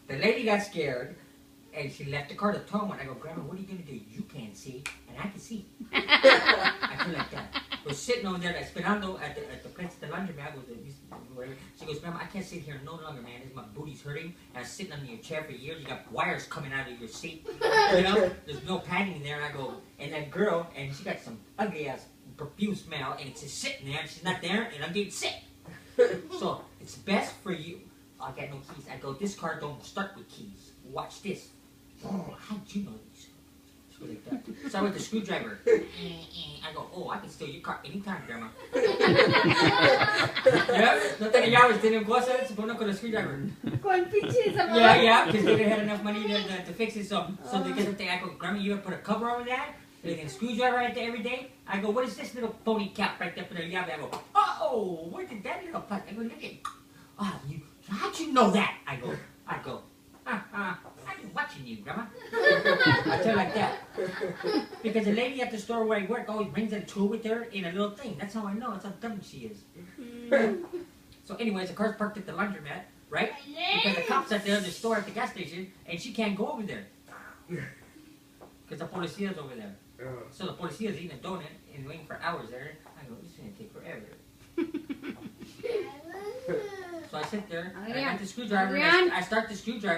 The lady got scared, and she left the car to tow. And I go, Grandma, what are you gonna do? You can't see, and I can see. I feel like that. We're sitting over there, esperando at the place at the laundromat. She goes, Grandma, I can't sit here no longer, man. My booty's hurting. And I'm sitting on your chair for years. You got wires coming out of your seat. You know, there's no padding there. And I go, and that girl, and she got some ugly ass perfume smell, and it's just sitting there, and she's not there, and I'm getting sick. So it's best for you. I got no keys. I go, this car don't start with keys. Watch this. Oh, how'd you know this? Like that. So I went to screwdriver. I go, oh, I can steal your car anytime, Grandma. Yeah? No te llaves, tienen cosas, se ponen con el screwdriver. Con pinches amor. Yeah, because they didn't have enough money to fix it. So they get something. I go, Grandma, you ever put a cover over that? They get a screwdriver right there every day. I go, what is this little pony cap right there for the llave? I go, oh, where did that little part? I go, look at it. Oh, how'd you know that? I go, I've been watching you, Grandma. I tell her like that. Because the lady at the store where I work always brings a tool with her in a little thing. That's how I know. That's how dumb she is. So anyways, the car's parked at the laundromat, right? Because the cop's at the other store at the gas station, and she can't go over there. Because the policia's over there. So the policia's eating a donut and waiting for hours there. I go, this is going to take forever. So I sit there, and I got the screwdriver, and I start the screwdriver.